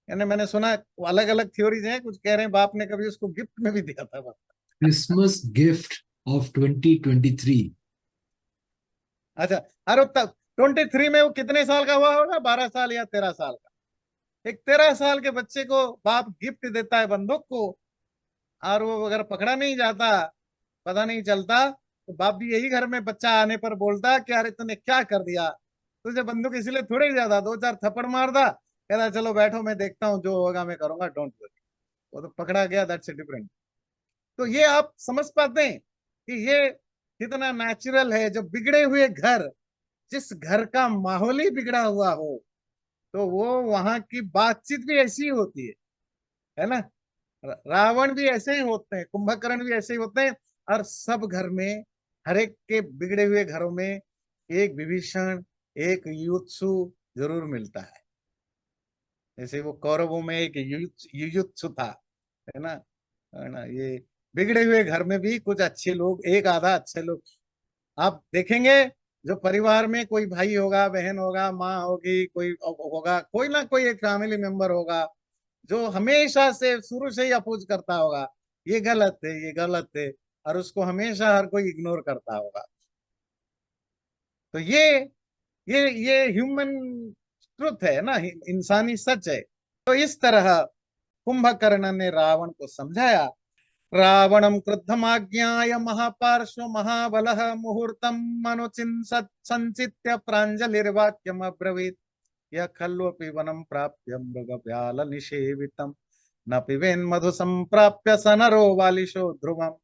यानी मैंने सुना, अलग अलग थ्योरीज हैं, कुछ कह रहे हैं बाप ने कभी उसको गिफ्ट में भी दिया था। Christmas gift of 2023। अच्छा, अरे तब 23 में वो कितने साल का हुआ होगा, 12 साल या 13 साल का? एक 13 साल के बच्चे को बाप गिफ्ट देता है बंदूक को, और वो अगर पकड़ा नहीं जाता, पता नहीं चलता, तो बाप भी यही घर में बच्चा आने पर बोलता कि अरे तूने क्या कर दिया, तुझे बंदूक इसलिए थोड़े ही ज्यादा, दो चार थप्पड़ मार दा, कहता चलो बैठो मैं देखता हूँ, जो होगा मैं करूंगा, डोंट वरी। वो तो पकड़ा गया, दैट्स डिफरेंट। तो ये आप समझ पाते हैं कि ये कितना नेचुरल है। जो बिगड़े हुए घर, जिस घर का माहौल ही बिगड़ा हुआ हो, तो वो वहां की बातचीत भी ऐसी ही होती है ना। रावण भी ऐसे ही होते हैं, कुंभकर्ण भी ऐसे ही होते हैं। और सब घर में, हर एक के बिगड़े हुए घरों में एक विभीषण, एक युयुत्सु जरूर मिलता है। जैसे वो कौरवों में एक युयुत्सु था, है ना। ये बिगड़े हुए घर में भी कुछ अच्छे लोग, एक आधा अच्छे लोग आप देखेंगे। जो परिवार में कोई भाई होगा, बहन होगा, माँ होगी, कोई होगा, कोई ना कोई एक फैमिली मेंबर होगा जो हमेशा से शुरू से ही अपोज करता होगा, ये गलत है, ये गलत है, और उसको हमेशा हर कोई इग्नोर करता होगा। तो ये ह्यूमन ट्रुथ है ना, इंसानी सच है। तो इस तरह कुंभकर्ण ने रावण को समझाया। रावणं क्रुद्धमाज्ञाय महापार्श्व महाबलः मुहूर्तम् अनुचिंसत् संचित्य प्राञ्जलिर्वाक्यम् अब्रवीत्। यः खल्वपि वनं प्राप्य मृगव्याल निषेवितम् न पिबेन् मधु संप्राप्य स नरो वालिशो ध्रुवम्।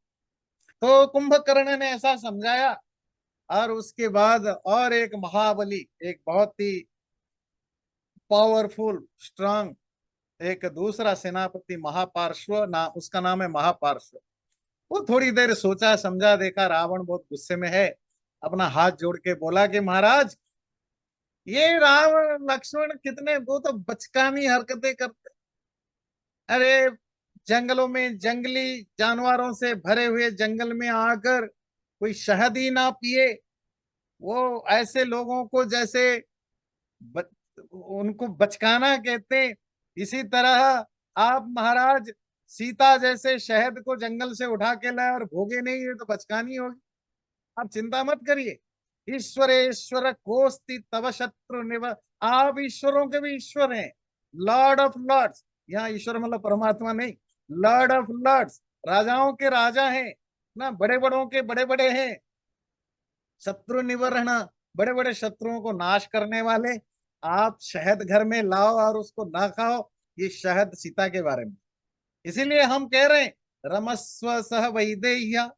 तो कुंभकर्ण ने ऐसा समझाया, और उसके बाद और एक महाबली, एक बहुत ही पावरफुल स्ट्रांग, एक दूसरा सेनापति महापार्श्व, ना उसका नाम है महापार्श्व। वो थोड़ी देर सोचा समझा, देखा रावण बहुत गुस्से में है, अपना हाथ जोड़ के बोला कि महाराज, ये राम लक्ष्मण कितने, वो तो बचकानी हरकतें करते। अरे जंगलों में जंगली जानवरों से भरे हुए जंगल में आकर कोई शहद ही ना पिए, वो ऐसे लोगों को जैसे ब, उनको बचकाना कहते हैं। इसी तरह आप महाराज सीता जैसे शहद को जंगल से उठा के लाए और भोगे नहीं, ये तो बचकानी होगी। आप चिंता मत करिए। ईश्वरेश्वर कोस्ति तव शत्रु निव। आप ईश्वरों के भी ईश्वर हैं, लॉर्ड ऑफ लॉर्ड्स। यहाँ ईश्वर मतलब परमात्मा नहीं, लॉर्ड ऑफ लॉर्ड्स, राजाओं के राजा हैं ना, बड़े बड़ों के बड़े बड़े हैं। शत्रु निवरण, बड़े बड़े शत्रुओं को नाश करने वाले। आप शहद घर में लाओ और उसको ना खाओ, ये शहद सीता के बारे में। इसीलिए हम कह रहे हैं, रमस्व सह वैदेह्य।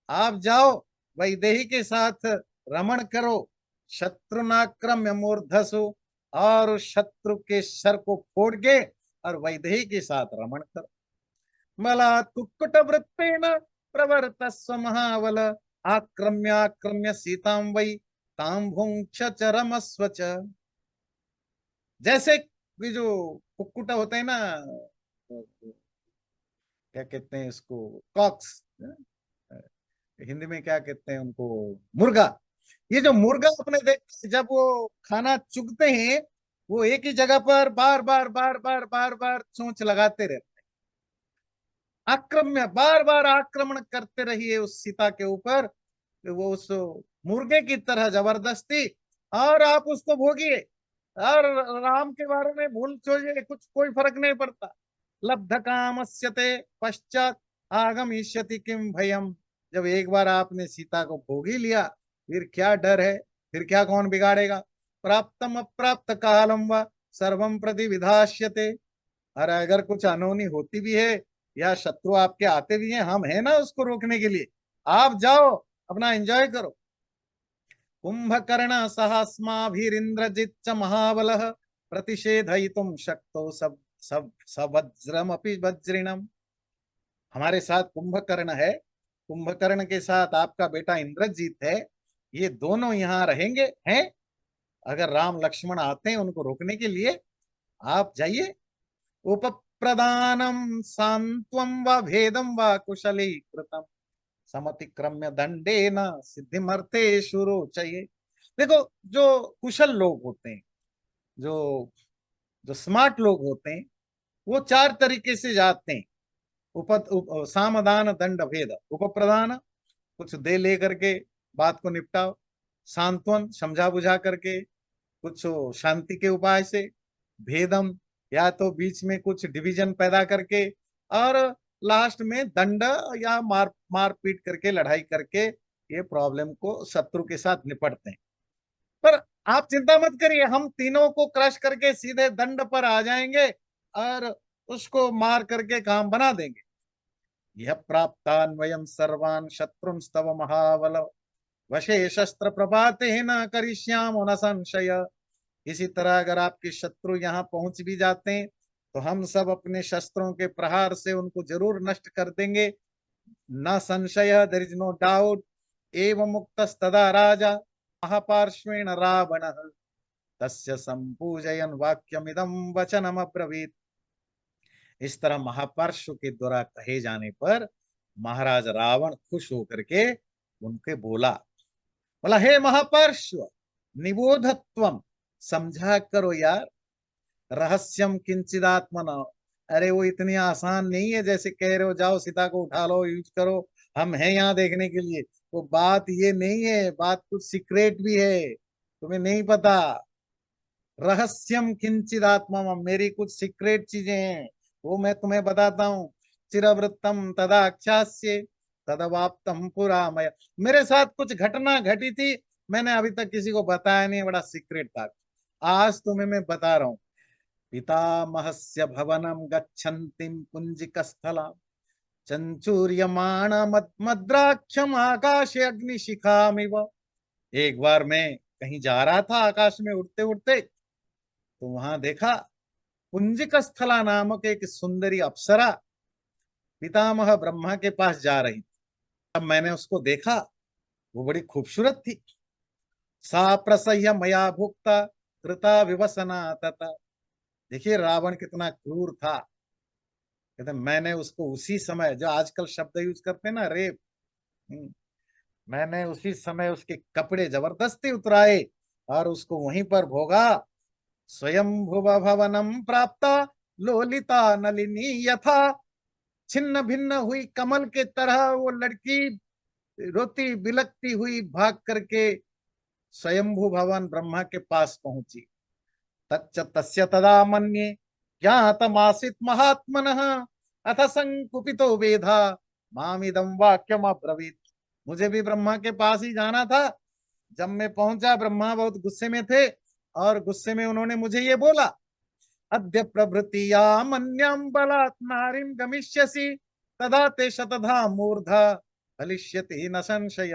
आप जाओ, वैदेही के साथ रमण करो, शत्रुनाक्रम्य मूर्धसु, और उस शत्रु के सर को फोड़ के और वैदेही के साथ रमण करो। मलात् कुक्कुट वृत्तेन प्रवर्तस्व महाबल, आक्रम्य सीतां वै तां भुंक्ष च रमस्व च। जैसे ये जो कुक्कुट होते हैं ना, क्या कहते हैं इसको, कॉक्स, हिंदी में क्या कहते हैं उनको, मुर्गा। ये जो मुर्गा अपने देख, जब वो खाना चुगते हैं, वो एक ही जगह पर बार बार बार बार बार बार चोंच लगाते रहते हैं। आक्रम्य, बार बार आक्रमण करते रहिए उस सीता के ऊपर, वो उस मुर्गे की तरह जबरदस्ती, और आप उसको भोगिए। और राम के बारे में भूल छोड़िए, कुछ कोई फर्क नहीं पड़ता। लब्ध कामस्यते पश्चात आगमिष्यति किम भयम। जब एक बार आपने सीता को भोग ही लिया, फिर क्या डर है, फिर क्या कौन बिगाड़ेगा। प्राप्तम अप्राप्त कालम व सर्वम प्रति विधास्यते। और अगर कुछ अनहोनी होती भी है, या शत्रु आपके आते भी हैं, हम हैं ना उसको रोकने के लिए। आप जाओ, अपना एंजॉय करो। कुंभकर्ण सहस्माभिरिंद्रजित च महाबलः प्रतिषेधयितुं शक्तो सब सब सवज्रमपि वज्रिणम। हमारे साथ कुंभकर्ण है, कुंभकर्ण के साथ आपका बेटा इंद्रजीत है, ये दोनों यहाँ रहेंगे हैं। अगर राम लक्ष्मण आते हैं उनको रोकने के लिए, आप जाइए। उपप्रदानम सांत्वम व भेदम व कुशली कृतम समतिक्रम्य दंडे न सिद्धिमर्थे शुरू चाहिए। देखो, जो कुशल लोग होते हैं, जो जो स्मार्ट लोग होते हैं, वो चार तरीके से जाते हैं। सामदान दंड भेद। उपप्रदान, कुछ दे ले करके बात को निपटाओ। सांत्वन, समझा बुझा करके, कुछ शांति के उपाय से। भेदम, या तो बीच में कुछ डिवीजन पैदा करके। और लास्ट में दंड या मारपीट करके, लड़ाई करके ये प्रॉब्लम को शत्रु के साथ निपटते हैं। पर आप चिंता मत करिए, हम तीनों को क्रश करके सीधे दंड पर आ जाएंगे और उसको मार करके काम बना देंगे। यह प्राप्तान वयम सर्वान शत्रुंस्तव महाबल वशे शस्त्र प्रभाते न करिष्यामो न संशय। इसी तरह अगर आपके शत्रु यहाँ पहुंच भी जाते हैं तो हम सब अपने शस्त्रों के प्रहार से उनको जरूर नष्ट कर देंगे, न संशय, देयर इज नो डाउट। एवं मुक्तस्तदा राजा महापार्श्वेण रावण तस्य संपूजयन वाक्यमिदं वचनम अब्रवीत। इस तरह महापार्श्व के द्वारा कहे जाने पर महाराज रावण खुश होकर के उनके बोला, बोला हे महापार्श्व निबोधत्वम, समझा करो यार, रहस्यम किंचिदात्मन। अरे वो इतनी आसान नहीं है जैसे कह रहे हो जाओ सीता को उठा लो, यूज करो, हम हैं यहाँ देखने के लिए। वो बात ये नहीं है, बात कुछ सीक्रेट भी है, तुम्हें नहीं पता। रहस्यम किंचिदात्मा, मेरी कुछ सीक्रेट चीजें हैं, वो मैं तुम्हें बताता हूँ। चिरवृत्तम तदाख्यास्ये तदवाप्तम पुरा मया। मेरे साथ कुछ घटना घटी थी, मैंने अभी तक किसी को बताया नहीं, बड़ा सीक्रेट था। आज तुम्हें मैं बता रहा हूँ। पितामहस्य भवनम गच्छन्तीं पुंजिकस्थला चंचूर्यमाण मद्राक्षम आकाशे अग्निशिखामिव। एक बार मैं कहीं जा रहा था आकाश में उड़ते उड़ते, तो वहां देखा पुंजिक स्थला नामक एक सुंदरी अप्सरा पितामह ब्रह्मा के पास जा रही थी। अब मैंने उसको देखा, वो बड़ी खूबसूरत थी। सा प्रसह्य मया भुक्ता कृता विवसना तथा। देखिए रावण कितना क्रूर था। कहते मैंने उसको उसी समय, जो आजकल शब्द यूज करते हैं ना, रेप, मैंने उसी समय उसके कपड़े जबरदस्ती उतराए और उसको वहीं पर भोगा। स्वयं भुव भवनम प्राप्ता लोलिता नलिनी यथा। छिन्न भिन्न हुई कमल के तरह वो लड़की रोती बिलकती हुई भाग करके स्वयंभू भवन ब्रह्मा के पास पहुंची। तच्च तस्य तदा मन्ये ज्ञातमासीत् महात्मनः अथ संकुपितो वेधा मामिदं वाक्यम अब्रवीत। मुझे भी ब्रह्मा के पास ही जाना था। जब मैं पहुंचा, ब्रह्मा बहुत गुस्से में थे और गुस्से में उन्होंने मुझे ये बोला, अद्य प्रभृतिया मन्यम बलात् नारीम गमिष्यसि तदा ते शतधा मूर्धा फलिष्यति न संशय।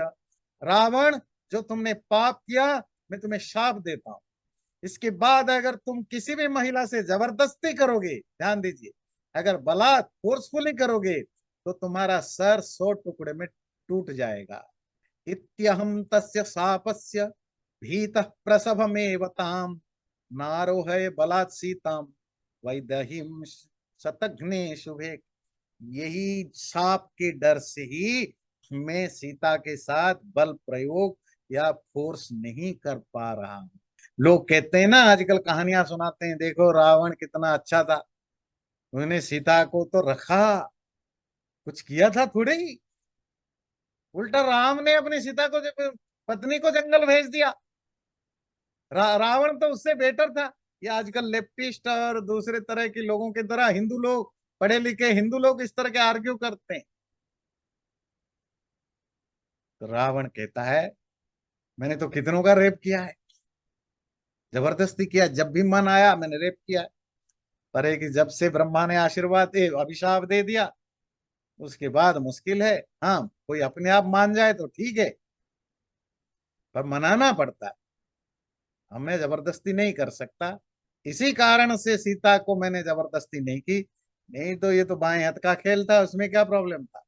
रावण, जो तुमने पाप किया, मैं तुम्हें शाप देता हूं। इसके बाद अगर तुम किसी भी महिला से जबरदस्ती करोगे, ध्यान दीजिए, अगर बलात् फोर्सफुली करोगे तो तुम्हारा सर 100 टुकड़े में टूट जाएगा। इत्यहम तस्य शापस्य भीतः प्रसभमेव ताम नारोहय बलात् सीताम वैदहीम शतघ्ने शुभे। यही शाप के डर से ही मैं सीता के साथ बल प्रयोग या फोर्स नहीं कर पा रहा हूं। लोग कहते हैं ना, आजकल कहानियां सुनाते हैं, देखो रावण कितना अच्छा था, उन्होंने सीता को तो रखा, कुछ किया था थोड़े ही। उल्टा राम ने अपनी सीता को, पत्नी को जंगल भेज दिया। रावण तो उससे बेटर था। ये आजकल लेफ्टिस्ट और दूसरे तरह के लोगों की तरह हिंदू लोग, पढ़े लिखे हिंदू लोग इस तरह के आर्ग्यू करते हैं। तो रावण कहता है मैंने तो कितनों का रेप किया है, जबरदस्ती किया, जब भी मन आया मैंने रेप किया है। पर है कि जब से ब्रह्मा ने आशीर्वाद अभिशाप दे दिया, उसके बाद मुश्किल है। हाँ, कोई अपने आप मान जाए तो ठीक है, पर मनाना पड़ता है, हमें जबरदस्ती नहीं कर सकता। इसी कारण से सीता को मैंने जबरदस्ती नहीं की, नहीं तो ये तो बाएं हाथ का खेल था, उसमें क्या प्रॉब्लम था।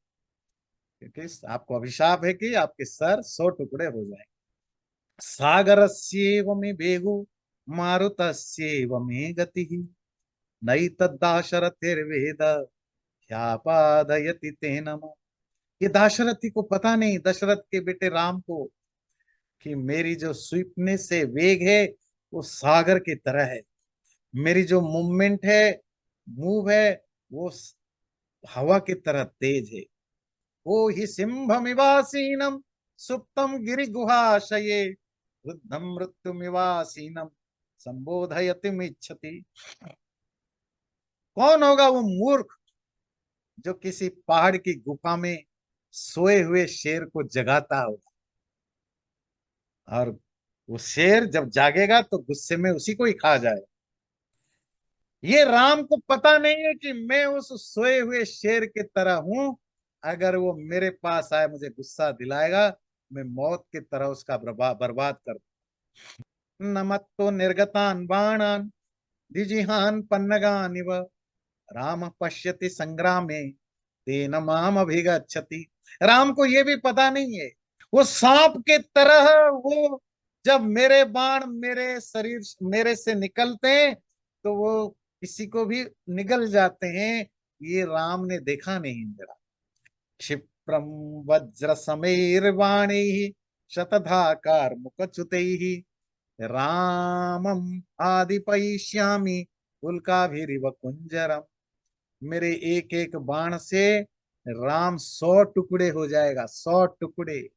क्योंकि आपको अभिशाप है कि आपके सर 100 टुकड़े हो जाएंगे। सागरस्येव मे भेगु मारुतस्येव मे गतिः नैतद्दाशरथिर्वेद ह्यापादयति तेन। ये दाशरथी को पता नहीं, दशरथ के बेटे राम को, कि मेरी जो स्वीपनेस है, वेग है, वो सागर की तरह है। मेरी जो मूवमेंट है, मूव है, वो हवा की तरह तेज है। ओ हि सिंहमिवासीनम सुप्तम गिरि गुहाशये वृद्धम मृत्युमिवासीनम संबोधयति इच्छति। कौन होगा वो मूर्ख जो किसी पहाड़ की गुफा में सोए हुए शेर को जगाता होगा, और वो शेर जब जागेगा तो गुस्से में उसी को ही खा जाए। ये राम को पता नहीं है कि मैं उस सोए हुए शेर की तरह हूं। अगर वो मेरे पास आए, मुझे गुस्सा दिलाएगा, मैं मौत की तरह उसका बर्बाद कर दूं। नमत्तो निर्गतान बाणान द्विजिहान पन्नगानिव राम पश्यति संग्रामे तेन माम अभिगच्छति। राम को ये भी पता नहीं है, वो सांप के तरह वो, जब मेरे बाण मेरे शरीर मेरे से निकलते हैं तो वो किसी को भी निगल जाते हैं। ये राम ने देखा नहीं मेरा। क्षिप्रम वज्र समीर वाणी शतधाकार मुखच्युत रामम आदिपयिष्यामि उल्काभिरिव कुंजरम। मेरे एक एक बाण से राम 100 टुकड़े हो जाएगा, 100 टुकड़े।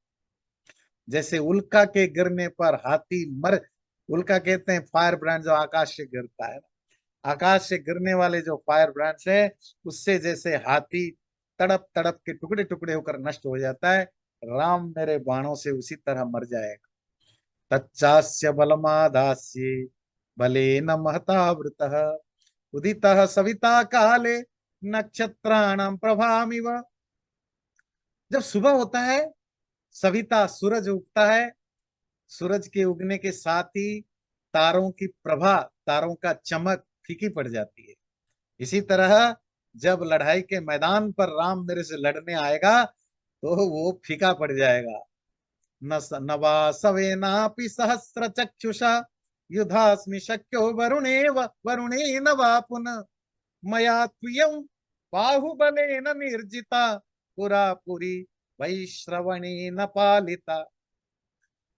जैसे उल्का के गिरने पर हाथी मर, उल्का कहते हैं फायर ब्रांड जो आकाश से गिरता है ना, आकाश से गिरने वाले जो फायर ब्रांड्स है, उससे जैसे हाथी तड़प तड़प के टुकड़े टुकड़े होकर नष्ट हो जाता है, राम मेरे बाणों से उसी तरह मर जाएगा। तच्चास्य बलमादास्य बलेन महतावृतः उदितः सविता काले नक्षत्राणाम प्रभामिव। जब सुबह होता है, सविता सूरज उगता है, सूरज के उगने के साथ ही तारों की प्रभा, तारों का चमक फीकी पड़ जाती है। इसी तरह जब लड़ाई के मैदान पर राम मेरे से लड़ने आएगा तो वो फीका पड़ जाएगा। न नवा सवेनापि सहस्र चक्षुषा युधास्मि शक्यो वरुणे न वा पुनः मया त्वयं बाहुबलेन निर्जिता पुरा पुरी वैश्रवणेन पालिता।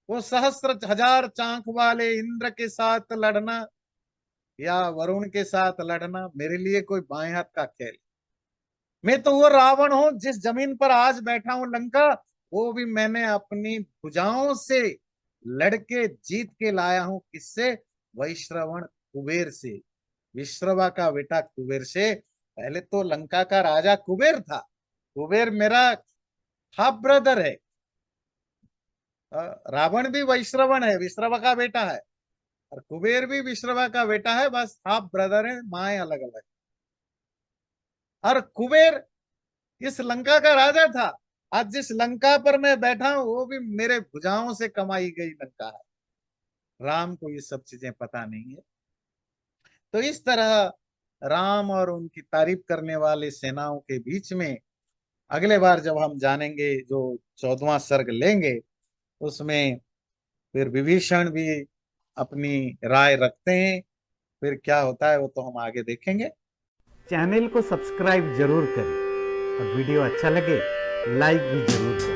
वो सहस्र हजार चांख वाले इंद्र के साथ लड़ना या वरुण के साथ लड़ना मेरे लिए कोई बाएं हाथ का खेल। मैं तो वो रावण हूं जिस जमीन पर आज बैठा हूं लंका, वो भी मैंने अपनी भुजाओं से लड़के जीत के लाया हूं। किससे? वैश्रवण कुबेर से, विश्रवा का बेटा कुबेर से। पहले तो लंका का राजा कुबेर था। कुबेर मेरा हाफ ब्रदर है। रावण भी वैश्रवण है, विश्रवा का बेटा है, और कुबेर भी विश्रवा का बेटा है, बस हाफ ब्रदर है, माए अलग अलग। और कुबेर इस लंका का राजा था। आज जिस लंका पर मैं बैठा हूं वो भी मेरे भुजाओं से कमाई गई लंका है। राम को ये सब चीजें पता नहीं है। तो इस तरह राम और उनकी तारीफ करने वाले सेनाओं के बीच में अगले बार जब हम जानेंगे, जो 14वां सर्ग लेंगे, उसमें फिर विभीषण भी अपनी राय रखते हैं। फिर क्या होता है वो तो हम आगे देखेंगे। चैनल को सब्सक्राइब जरूर करें और वीडियो अच्छा लगे लाइक भी जरूर करें।